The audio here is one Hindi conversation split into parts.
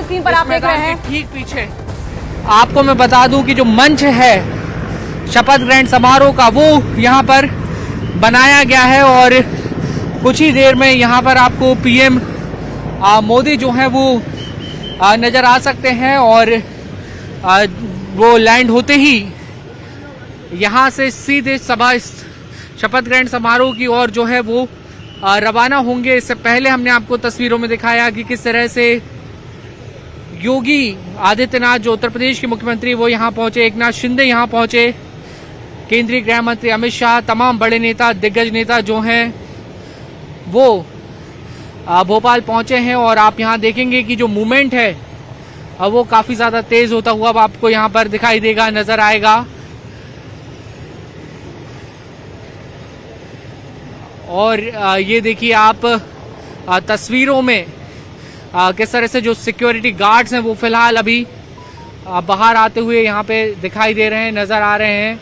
स्क्रीन पर आप देख रहे हैं। ठीक पीछे आपको मैं बता दूं कि जो मंच है शपथ ग्रहण समारोह का वो यहाँ पर बनाया गया है और कुछ ही देर में यहाँ पर आपको पीएम मोदी जो है वो नजर आ सकते हैं और वो लैंड होते ही यहाँ से सीधे शपथ ग्रहण समारोह की ओर जो है वो रवाना होंगे। इससे पहले हमने आपको तस्वीरों में दिखाया कि किस तरह से योगी आदित्यनाथ जो उत्तर प्रदेश के मुख्यमंत्री वो यहाँ पहुंचे, एकनाथ शिंदे यहाँ पहुंचे, केंद्रीय गृह मंत्री अमित शाह, तमाम बड़े नेता दिग्गज नेता जो हैं वो भोपाल पहुंचे हैं। और आप यहाँ देखेंगे कि जो मूवमेंट है वो काफी ज्यादा तेज होता हुआ अब आपको यहाँ पर दिखाई देगा, नजर आएगा। और ये देखिए आप तस्वीरों में किस तरह से जो सिक्योरिटी गार्ड्स हैं वो फिलहाल अभी बाहर आते हुए यहाँ पे दिखाई दे रहे हैं, नजर आ रहे हैं।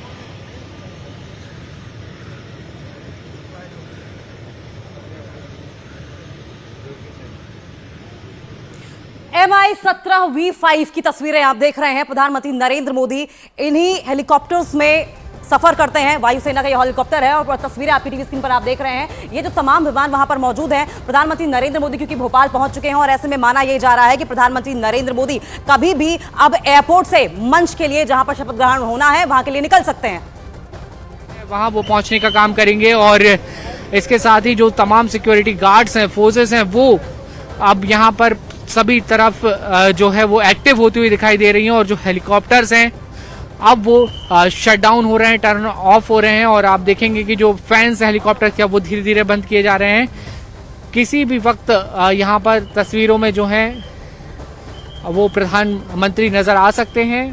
MI-17V5 की तस्वीरें आप देख रहे हैं। प्रधानमंत्री नरेंद्र मोदी इन्हीं हेलीकॉप्टर्स में सफर करते हैं। वायुसेना का यह हेलीकॉप्टर है और तस्वीरें आपकी टीवी स्क्रीन पर आप देख रहे हैं। ये जो तमाम विमान वहां पर मौजूद हैं, प्रधानमंत्री नरेंद्र मोदी क्योंकि भोपाल पहुंच चुके हैं और ऐसे में माना यह जा रहा है कि प्रधानमंत्री नरेंद्र मोदी कभी भी अब एयरपोर्ट से मंच के लिए जहां पर शपथ ग्रहण होना है वहां के लिए निकल सकते हैं। वहां वो पहुंचने का काम करेंगे और इसके साथ ही जो तमाम सिक्योरिटी गार्ड्स हैं, फोर्सेस हैं, वो अब यहाँ पर सभी तरफ जो है वो एक्टिव होती हुई दिखाई दे रही हैं। और जो हेलीकॉप्टर्स हैं अब वो शट डाउन हो रहे हैं, टर्न ऑफ हो रहे हैं। और आप देखेंगे कि जो फैंस हेलीकॉप्टर के वो धीरे धीरे बंद किए जा रहे हैं। किसी भी वक्त यहाँ पर तस्वीरों में जो हैं वो प्रधानमंत्री नजर आ सकते हैं।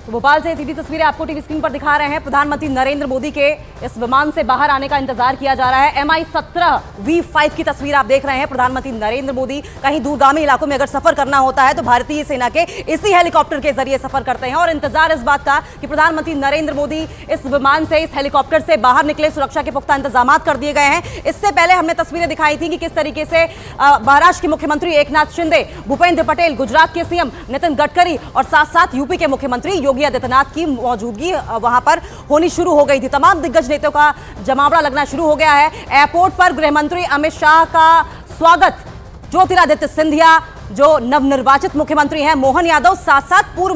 तो भोपाल से सीधी तस्वीरें आपको टीवी स्क्रीन पर दिखा रहे हैं। प्रधानमंत्री नरेंद्र मोदी के इस विमान से बाहर आने का इंतजार किया जा रहा है। MI-17V5 की तस्वीर आप देख रहे हैं। प्रधानमंत्री नरेंद्र मोदी कहीं दूरगामी इलाकों में अगर सफर करना होता है तो भारतीय सेना के इसी हेलीकॉप्टर के जरिए सफर करते हैं और इंतजार इस बात का कि प्रधानमंत्री नरेंद्र मोदी इस विमान से, इस हेलीकॉप्टर से बाहर निकले। सुरक्षा के पुख्ता इंतजाम कर दिए गए हैं। इससे पहले हमने तस्वीरें दिखाई थी कि किस तरीके से महाराष्ट्र के मुख्यमंत्री एकनाथ शिंदे, भूपेंद्र पटेल, गुजरात के सीएम नितिन गडकरी और साथ साथ यूपी के मुख्यमंत्री योगी आदित्यनाथ की मौजूदगी वहां पर होनी शुरू हो गई थी। तमाम दिग्गज नेताओं का जमावड़ा लगना शुरू हो गया है। एयरपोर्ट पर गृह मंत्री अमित शाह का स्वागत ज्योतिरादित्य सिंधिया, जो नवनिर्वाचित मुख्यमंत्री हैं, मोहन यादव, साथ साथ पूर्व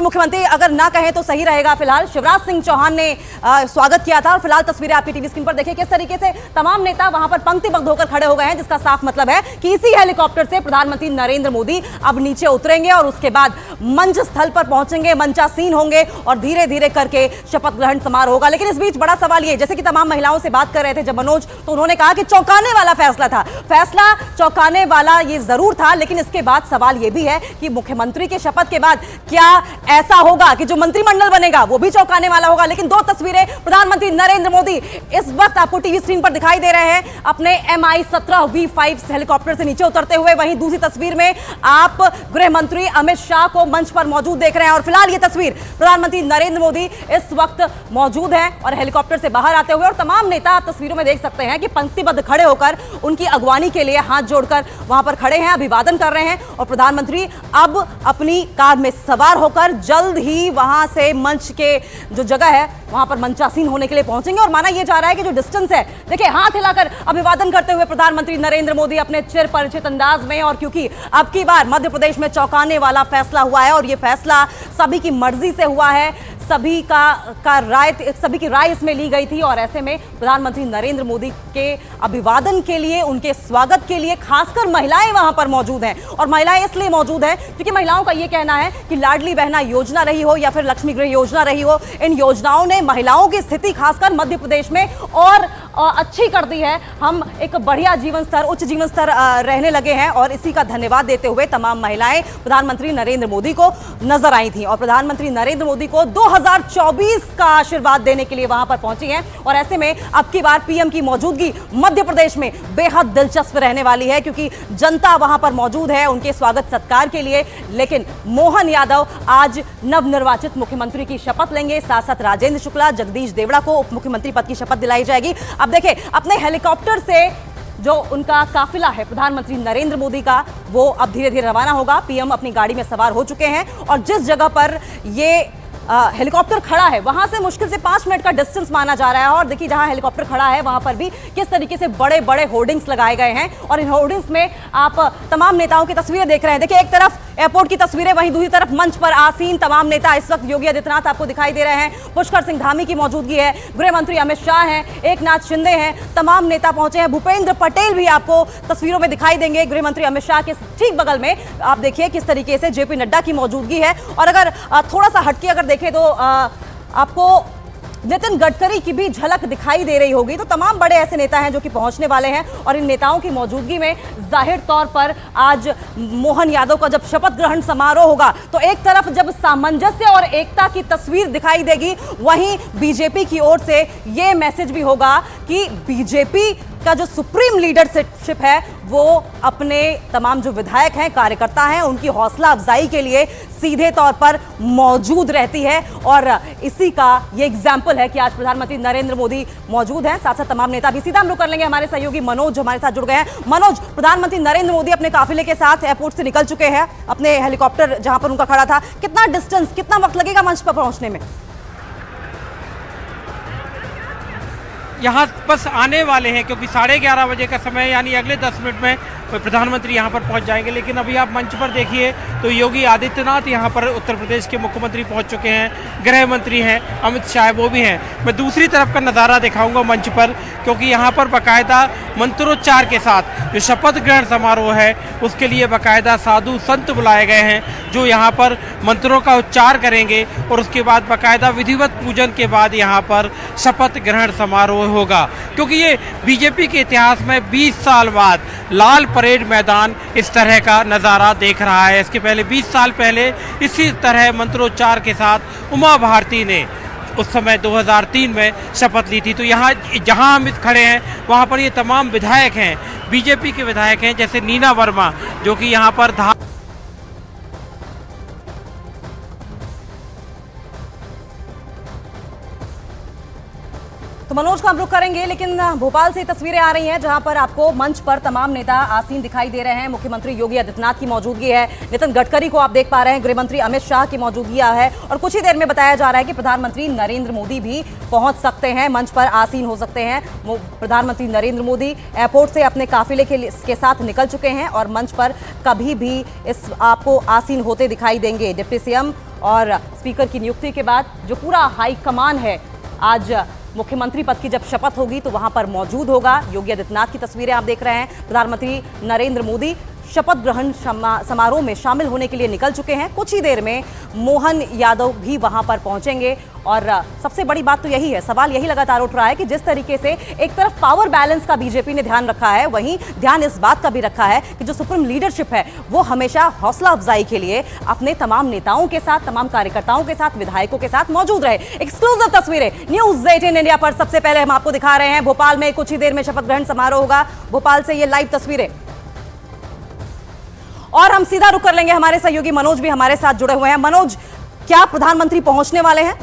मुख्यमंत्री अगर ना कहें तो सही रहेगा, फिलहाल शिवराज सिंह चौहान ने स्वागत किया था। और फिलहाल तस्वीरें आपकी टीवी स्क्रीन पर देखिए किस तरीके से तमाम नेता वहां पर पंक्तिबद्ध होकर खड़े हो गए हैं, जिसका साफ मतलब है कि इसी हेलीकॉप्टर से प्रधानमंत्री नरेंद्र मोदी अब नीचे उतरेंगे और उसके बाद मंच स्थल पर पहुंचेंगे, मंचासीन होंगे और धीरे धीरे करके शपथ ग्रहण समारोह होगा। लेकिन इस बीच बड़ा सवाल ये, जैसे कि तमाम महिलाओं से बात कर रहे थे जब मनोज, तो उन्होंने कहा कि चौंकाने वाला फैसला था। फैसला चौंकाने वाला ये जरूर था, लेकिन इसके बाद सवाल ये भी है कि मुख्यमंत्री के शपथ के बाद क्या ऐसा होगा कि जो मंत्रिमंडल बनेगा वो भी चौंकाने वाला होगा। लेकिन दो तस्वीरें प्रधानमंत्री नरेंद्र मोदी इस वक्त आपको टीवी स्क्रीन पर दिखाई दे रहे हैं अपने MI-17V5 हेलीकॉप्टर से नीचे उतरते हुए। वहीं दूसरी तस्वीर में आप गृह मंत्री अमित शाह को मंच पर मौजूद देख रहे हैं। और फिलहाल ये तस्वीर प्रधानमंत्री नरेंद्र मोदी इस वक्त मौजूद हैं और हेलीकॉप्टर से बाहर आते हुए। और तमाम नेता आप तस्वीरों में देख सकते हैं कि पंक्तिबद्ध खड़े होकर उनकी अगवानी के लिए हाथ जोड़कर वहां पर खड़े हैं, अभिवादन कर रहे हैं। और प्रधानमंत्री अब अपनी कार में सवार होकर जल्द ही वहां से मंच के जो जगह है वहां पर मंचासीन होने के लिए पहुंचेंगे। और माना यह जा रहा है कि जो डिस्टेंस है, देखिए हाथ हिलाकर अभिवादन करते हुए प्रधानमंत्री नरेंद्र मोदी अपने चिर परिचित अंदाज में। और क्योंकि अब की बार मध्य प्रदेश में चौंकाने वाला फैसला हुआ है और यह फैसला सभी की मर्जी से हुआ है, सभी की राय इसमें ली गई थी। और ऐसे में प्रधानमंत्री नरेंद्र मोदी के अभिवादन के लिए, उनके स्वागत के लिए खासकर महिलाएं वहां पर मौजूद हैं। और महिलाएं इसलिए मौजूद हैं क्योंकि महिलाओं का यह कहना है कि लाडली बहना योजना रही हो या फिर लक्ष्मी गृह योजना रही हो, इन योजनाओं ने महिलाओं की स्थिति खासकर मध्य प्रदेश में और अच्छी कर दी है, हम एक बढ़िया जीवन स्तर, उच्च जीवन स्तर रहने लगे हैं। और इसी का धन्यवाद देते हुए तमाम महिलाएं प्रधानमंत्री नरेंद्र मोदी को नजर आई थी और प्रधानमंत्री नरेंद्र मोदी को 2024 का आशीर्वाद देने के लिए वहां पर पहुंची हैं। और ऐसे में अब की बार पीएम की मौजूदगी मध्य प्रदेश में बेहद दिलचस्प रहने वाली है, क्योंकि जनता वहां पर मौजूद है उनके स्वागत सत्कार के लिए। लेकिन मोहन यादव आज नवनिर्वाचित मुख्यमंत्री की शपथ लेंगे, साथ साथ राजेंद्र शुक्ला, जगदीश देवड़ा को उप मुख्यमंत्री पद की शपथ दिलाई जाएगी। अब देखिए, अपने हेलीकॉप्टर से जो उनका काफिला है प्रधानमंत्री नरेंद्र मोदी का, वो अब धीरे धीरे रवाना होगा। पीएम अपनी गाड़ी में सवार हो चुके हैं और जिस जगह पर ये हेलीकॉप्टर खड़ा है वहां से मुश्किल से 5 मिनट का डिस्टेंस माना जा रहा है। और देखिए, जहां हेलीकॉप्टर खड़ा है वहां पर भी किस तरीके से बड़े बड़े होर्डिंग्स लगाए गए हैं और इन होर्डिंग्स में आप तमाम नेताओं की तस्वीरें देख रहे हैं। देखिए, एक तरफ एयरपोर्ट की तस्वीरें, वहीं दूसरी तरफ मंच पर आसीन तमाम नेता। इस वक्त योगी आदित्यनाथ आपको दिखाई दे रहे हैं, पुष्कर सिंह धामी की मौजूदगी है, गृह मंत्री अमित शाह हैं, एकनाथ शिंदे हैं, तमाम नेता पहुंचे हैं। भूपेंद्र पटेल भी आपको तस्वीरों में दिखाई देंगे। गृह मंत्री अमित शाह के ठीक बगल में आप देखिए किस तरीके से जेपी नड्डा की मौजूदगी है। और अगर थोड़ा सा हटके अगर देखें तो आपको नितिन गडकरी की भी झलक दिखाई दे रही होगी। तो तमाम बड़े ऐसे नेता हैं जो कि पहुंचने वाले हैं और इन नेताओं की मौजूदगी में जाहिर तौर पर आज मोहन यादव का जब शपथ ग्रहण समारोह होगा तो एक तरफ जब सामंजस्य और एकता की तस्वीर दिखाई देगी, वहीं बीजेपी की ओर से यह मैसेज भी होगा कि बीजेपी का जो सुप्रीम लीडरशिप है वो अपने तमाम जो विधायक हैं, कार्यकर्ता हैं, उनकी हौसला अफजाई के लिए सीधे तौर पर मौजूद रहती है। और इसी का ये एग्जाम्पल है कि आज प्रधानमंत्री नरेंद्र मोदी मौजूद हैं, साथ साथ तमाम नेता भी। सीधा हम लोग कर लेंगे हमारे सहयोगी मनोज हमारे साथ जुड़ गए हैं। मनोज, प्रधानमंत्री नरेंद्र मोदी अपने काफिले के साथ एयरपोर्ट से निकल चुके हैं, अपने हेलीकॉप्टर जहां पर उनका खड़ा था। कितना डिस्टेंस, कितना वक्त लगेगा मंच पर पहुंचने में? यहाँ बस आने वाले हैं, क्योंकि 11:30 बजे का समय, यानी अगले 10 मिनट में प्रधानमंत्री यहाँ पर पहुँच जाएंगे। लेकिन अभी आप मंच पर देखिए तो योगी आदित्यनाथ यहाँ पर उत्तर प्रदेश के मुख्यमंत्री पहुँच चुके हैं, गृह मंत्री हैं, अमित शाह वो भी हैं। मैं दूसरी तरफ का नज़ारा दिखाऊंगा मंच पर, क्योंकि यहाँ पर बाकायदा मंत्रोच्चार के साथ जो शपथ ग्रहण समारोह है उसके लिए बाकायदा साधु संत बुलाए गए हैं जो यहाँ पर मंत्रों का उच्चार करेंगे और उसके बाद बाकायदा विधिवत पूजन के बाद यहाँ पर शपथ ग्रहण समारोह होगा। क्योंकि ये बीजेपी के इतिहास में 20 साल बाद लाल परेड मैदान इस तरह का नज़ारा देख रहा है। इसके पहले 20 साल पहले इसी तरह मंत्रोच्चार के साथ उमा भारती ने उस समय 2003 में शपथ ली थी। तो यहाँ जहाँ हम खड़े हैं वहाँ पर ये तमाम विधायक हैं, बीजेपी के विधायक हैं, जैसे नीना वर्मा जो कि यहाँ पर तो मनोज का हम रुख करेंगे, लेकिन भोपाल से तस्वीरें आ रही हैं जहां पर आपको मंच पर तमाम नेता आसीन दिखाई दे रहे हैं। मुख्यमंत्री योगी आदित्यनाथ की मौजूदगी है, नितिन गडकरी को आप देख पा रहे हैं, गृह मंत्री अमित शाह की मौजूदगी है और कुछ ही देर में बताया जा रहा है कि प्रधानमंत्री नरेंद्र मोदी भी पहुंच सकते हैं, मंच पर आसीन हो सकते हैं। प्रधानमंत्री नरेंद्र मोदी एयरपोर्ट से अपने काफिले के साथ निकल चुके हैं और मंच पर कभी भी इस आपको आसीन होते दिखाई देंगे। डिप्टी सीएम और स्पीकर की नियुक्ति के बाद जो पूरा हाईकमान है आज मुख्यमंत्री पद की जब शपथ होगी तो वहां पर मौजूद होगा। योगी आदित्यनाथ की तस्वीरें आप देख रहे हैं। प्रधानमंत्री नरेंद्र मोदी शपथ ग्रहण समारोह में शामिल होने के लिए निकल चुके हैं। कुछ ही देर में मोहन यादव भी वहां पर पहुंचेंगे और सबसे बड़ी बात तो यही है, सवाल यही लगातार उठ रहा है कि जिस तरीके से एक तरफ पावर बैलेंस का बीजेपी ने ध्यान रखा है, वहीं ध्यान इस बात का भी रखा है कि जो सुप्रीम लीडरशिप है वो हमेशा हौसला अफजाई के लिए अपने तमाम नेताओं के साथ, तमाम कार्यकर्ताओं के साथ, विधायकों के साथ मौजूद रहे। एक्सक्लूसिव तस्वीरें न्यूज़ 18 इंडिया पर सबसे पहले हम आपको दिखा रहे हैं। भोपाल में कुछ ही देर में शपथ ग्रहण समारोह होगा। भोपाल से ये लाइव तस्वीरें और हम सीधा रुक कर लेंगे, हमारे सहयोगी मनोज भी हमारे साथ जुड़े हुए हैं। मनोज, क्या प्रधानमंत्री पहुंचने वाले हैं?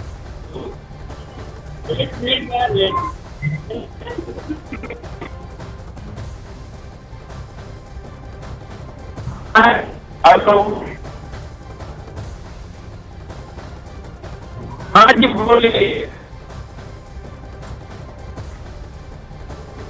हाँ जी बोलिए।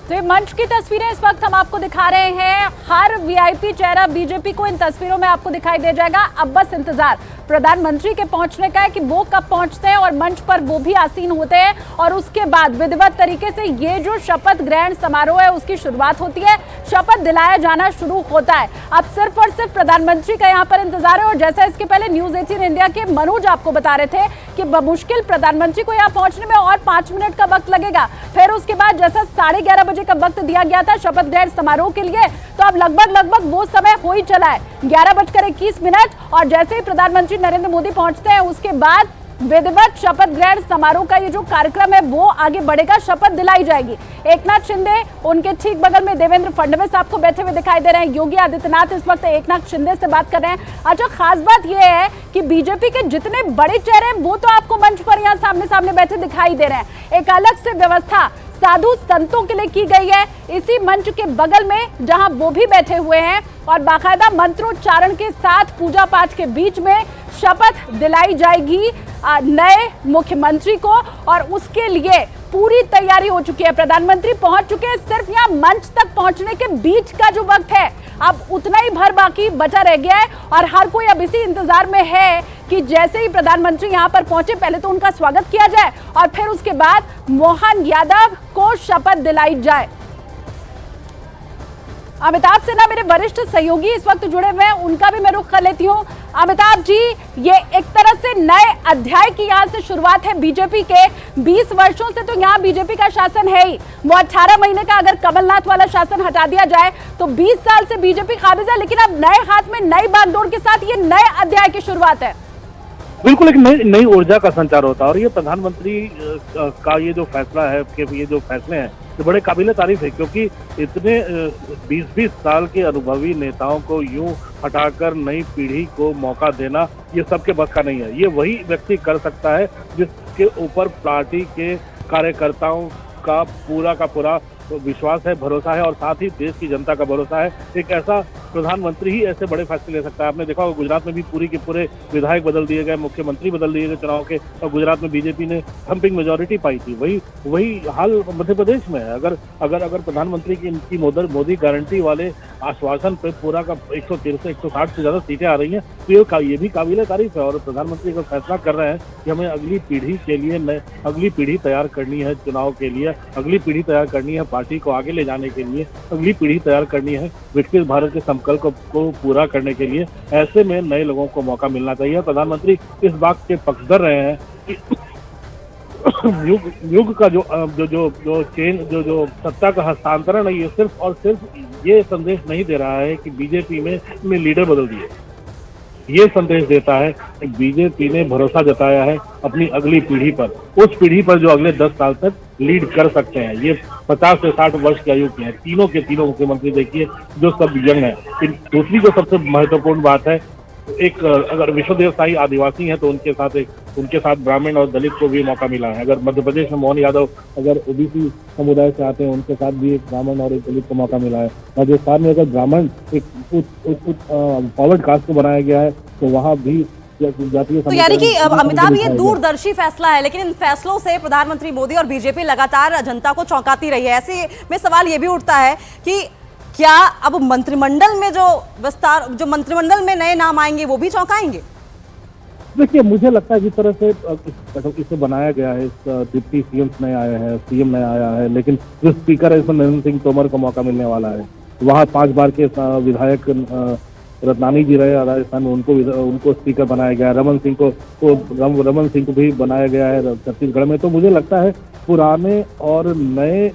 तो ये मंच की तस्वीरें इस वक्त हम आपको दिखा रहे हैं। हर वीआईपी चेहरा बीजेपी को इन तस्वीरों में आपको दिखाई दे जाएगा। अब बस इंतजार, प्रधानमंत्री के पहुंचने का है कि वो कब पहुंचते हैं और मंच पर वो भी आसीन होते हैं और उसके बाद विधिवत तरीके से ये जो शपथ ग्रहण समारोह है उसकी शुरुआत होती है, शपथ दिलाया जाना शुरू होता है। अब सिर्फ और सिर्फ प्रधानमंत्री का यहाँ पर इंतजार है और जैसा इसके पहले न्यूज 18 इंडिया के मनोज आपको बता रहे थे कि बमुश्किल प्रधानमंत्री को यहाँ पहुंचने में और 5 मिनट का वक्त लगेगा। फिर उसके बाद जैसा 11:30 बजे का वक्त दिया गया था शपथ ग्रहण समारोह के लिए, तो अब लगभग वो समय हो ही चला है 11:21 और जैसे ही प्रधानमंत्री नरेंद्र मोदी पहुंचते हैं उसके बाद विधिवत शपथ ग्रहण समारोह का ये जो कार्यक्रम है वो आगे बढ़ेगा, शपथ दिलाई जाएगी। एकनाथ शिंदे, उनके ठीक बगल में देवेंद्र फडणवीस आपको बैठे हुए दिखाई दे रहे हैं। योगी आदित्यनाथ इस वक्त एकनाथ शिंदे से बात कर रहे हैं। अच्छा, खास बात यह है कि बीजेपी के जितने बड़े चेहरे हैं वो तो आपको मंच पर यहाँ सामने सामने बैठे दिखाई दे रहे हैं। एक अलग से व्यवस्था साधु संतों के लिए की गई है इसी मंच के बगल में, जहां वो भी बैठे हुए हैं और बाकायदा मंत्रोच्चारण के साथ पूजा पाठ के बीच में शपथ दिलाई जाएगी नए मुख्यमंत्री को और उसके लिए पूरी तैयारी हो चुकी है। प्रधानमंत्री पहुंच चुके हैं, सिर्फ यहां मंच तक पहुंचने के बीच का जो वक्त है अब उतना ही भर बाकी बचा रह गया है और हर कोई अब इसी इंतजार में है कि जैसे ही प्रधानमंत्री यहां पर पहुंचे पहले तो उनका स्वागत किया जाए और फिर उसके बाद मोहन यादव को शपथ दिलाई जाए। अमिताभ सिन्हा मेरे वरिष्ठ सहयोगी इस वक्त जुड़े हुए हैं, उनका भी मैं रुख कर लेती हूँ। अमिताभ जी, ये एक तरह से नए अध्याय की यहाँ से शुरुआत है बीजेपी के। 20 वर्षों से तो यहाँ बीजेपी का शासन है ही, वो 18 महीने का अगर कमलनाथ वाला शासन हटा दिया जाए तो 20 साल से बीजेपी काबिज है, लेकिन अब नए हाथ में नई बागडोर के साथ ये नए अध्याय की शुरुआत है। बिल्कुल, एक नई ऊर्जा का संचार होता है और ये प्रधानमंत्री का ये जो फैसला है कि ये जो फैसले हैं ये बड़े काबिले तारीफ है, क्योंकि इतने 20-20 साल के अनुभवी नेताओं को यूं हटाकर नई पीढ़ी को मौका देना ये सबके बस का नहीं है। ये वही व्यक्ति कर सकता है जिसके ऊपर पार्टी के कार्यकर्ताओं का पूरा विश्वास है, भरोसा है और साथ ही देश की जनता का भरोसा है। एक ऐसा प्रधानमंत्री ही ऐसे बड़े फैसले ले सकता है। आपने देखा होगा गुजरात में भी पूरी के पूरे विधायक बदल दिए गए, मुख्यमंत्री बदल दिए गए चुनाव के, और गुजरात में बीजेपी ने थम्पिंग मेजोरिटी पाई थी। वही हाल मध्य प्रदेश में है। अगर प्रधानमंत्री की इनकी मोदी गारंटी वाले आश्वासन पे पूरा का 160 से ज्यादा सीटें आ रही हैं तो ये भी काबिले तारीफ है। और प्रधानमंत्री का फैसला कर रहे हैं कि हमें अगली पीढ़ी के लिए अगली पीढ़ी तैयार करनी है, चुनाव के लिए अगली पीढ़ी तैयार करनी है, पार्टी को आगे ले जाने के लिए अगली पीढ़ी तैयार करनी है, विकसित भारत के संकल्प को पूरा करने के लिए। ऐसे में नए लोगों को मौका मिलना चाहिए। प्रधानमंत्री इस बात के पक्षधर रहे हैं कि युग का जो सत्ता का हस्तांतरण है ये सिर्फ और सिर्फ ये संदेश नहीं दे रहा है कि बीजेपी में लीडर बदल दिए। ये संदेश देता है कि बीजेपी ने भरोसा जताया है अपनी अगली पीढ़ी पर, उस पीढ़ी पर जो अगले 10 साल तक लीड कर सकते हैं। ये 50 से 60 वर्ष की आयु के हैं, तीनों के तीनों मुख्यमंत्री देखिए जो सब यंग है। दूसरी जो सबसे महत्वपूर्ण बात है, एक अगर विश्वदेवशाही आदिवासी हैं तो उनके साथ ब्राह्मण और दलित को भी मौका मिला है। अगर मध्य प्रदेश में मोहन यादव अगर ओबीसी समुदाय से आते हैं उनके साथ भी एक ब्राह्मण और एक दलित को मौका मिला है। राजस्थान में अगर ब्राह्मण एक फॉरवर्ड कास्ट को बनाया गया है तो वहाँ भी तो यानी कि अमिताभ ये दूरदर्शी फैसला है, लेकिन इन फैसलों से प्रधानमंत्री मोदी और बीजेपी लगातार जनता को चौंकाती रही है। ऐसे में सवाल ये भी उठता है कि क्या अब मंत्रिमंडल में जो मंत्रिमंडल में नए नाम आएंगे वो भी चौंकाएंगे? देखिए, मुझे लगता है जिस तरह से इसे बनाया गया है, डिप्टी सीएम नए आए हैं, सीएम नया आया है, लेकिन जो स्पीकर है इसमें नरेंद्र सिंह तोमर को मौका मिलने वाला है। वहाँ 5 बार के विधायक रत्नानी जी रहे राजस्थान में, उनको स्पीकर बनाया गया। रमन सिंह को भी बनाया गया है छत्तीसगढ़ में। तो मुझे लगता है पुराने और नए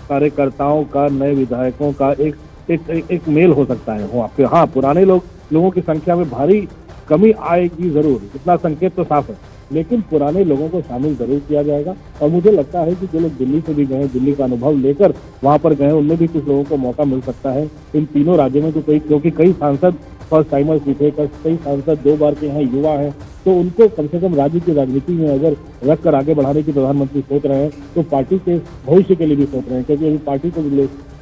कार्यकर्ताओं का, नए विधायकों का एक मेल हो सकता है। हाँ, पुराने लोगों की संख्या में भारी कमी आएगी जरूर, इतना संकेत तो साफ है, लेकिन पुराने लोगों को शामिल जरूर किया जाएगा। और मुझे लगता है कि जो लोग दिल्ली से भी गए, दिल्ली का अनुभव लेकर वहां पर गए, उनमें भी कुछ लोगों को मौका मिल सकता है इन तीनों राज्यों में। तो क्योंकि कई सांसद फर्स्ट टाइमर्स भी थे, कई सांसद 2 बार के हैं, युवा हैं, तो उनको कम से कम राज्य की राजनीति में अगर रख कर आगे बढ़ाने की प्रधानमंत्री सोच रहे हैं तो पार्टी के भविष्य के लिए भी सोच रहे हैं, क्योंकि अभी पार्टी को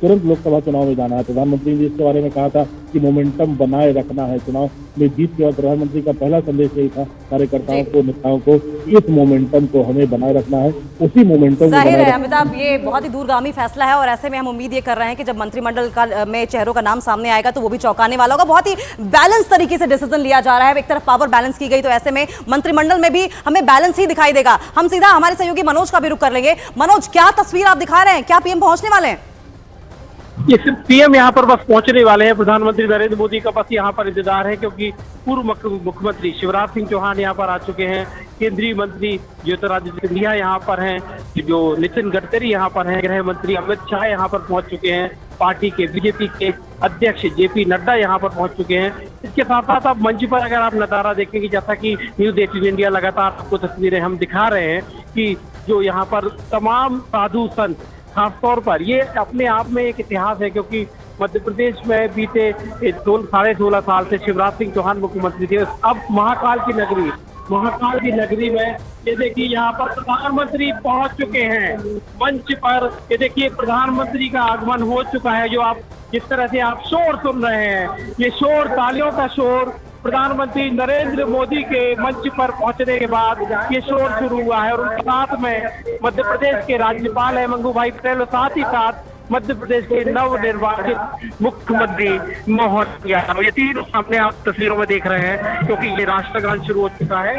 तुरंत लोकसभा चुनाव में जाना है। प्रधानमंत्री ने इसके बारे में कहा था कि मोमेंटम बनाए रखना है। चुनाव में जीत के बाद प्रधानमंत्री का पहला संदेश यही था कार्यकर्ताओं को, नेताओं को, इस मोमेंटम को हमें बनाए रखना है। उसी मोमेंटम को जाहिर है अमिताभ, ये बहुत ही दूरगामी फैसला है और ऐसे में हम उम्मीद ये कर रहे हैं कि जब मंत्रिमंडल का में चेहरों का नाम सामने आएगा तो वो भी चौंकाने वाला होगा। बहुत ही बैलेंस तरीके से डिसीजन लिया जा रहा है। एक तरफ पावर बैलेंस की गई तो ऐसे में मंत्रिमंडल में भी हमें बैलेंस ही दिखाई देगा। हम सीधा हमारे सहयोगी मनोज का भी रुख कर लेंगे। मनोज, क्या तस्वीर आप दिखा रहे हैं? क्या पीएम पहुंचने वाले हैं? पीएम यहाँ पर बस पहुंचने वाले हैं। प्रधानमंत्री नरेंद्र मोदी का बस यहाँ पर इंतजार है, क्योंकि पूर्व मुख्यमंत्री शिवराज सिंह चौहान यहाँ पर आ चुके हैं। केंद्रीय मंत्री ज्योतिरादित्य सिंधिया यहाँ पर हैं, जो नितिन गडकरी यहाँ पर हैं, गृह मंत्री अमित शाह यहाँ पर पहुंच चुके हैं, पार्टी के बीजेपी के अध्यक्ष जेपी नड्डा यहाँ पर पहुंच चुके हैं। इसके साथ साथ आप मंच पर अगर आप नजारा देखेंगे, जैसा कि न्यूज 18 इंडिया लगातार आपको तस्वीरें हम दिखा रहे हैं कि जो यहाँ पर तमाम साधु संत, खासतौर पर ये अपने आप में एक इतिहास है, क्योंकि मध्य प्रदेश में बीते 16.5 साल से शिवराज सिंह चौहान मुख्यमंत्री थे। अब महाकाल की नगरी में ये देखिए यहाँ पर प्रधानमंत्री पहुंच चुके हैं मंच पर। ये देखिए प्रधानमंत्री का आगमन हो चुका है। जो आप जिस तरह से आप शोर सुन रहे हैं, ये शोर तालियों का शोर प्रधानमंत्री नरेंद्र मोदी के मंच पर पहुंचने के बाद ये शोर शुरू हुआ है। और उनके साथ में मध्य प्रदेश के राज्यपाल है मंगू भाई पटेल, और साथ ही साथ मध्य प्रदेश के नवनिर्वाचित मुख्यमंत्री मोहन यादव। ये तीनों सामने आप तस्वीरों में देख रहे हैं, क्योंकि ये राष्ट्रगान शुरू हो चुका है।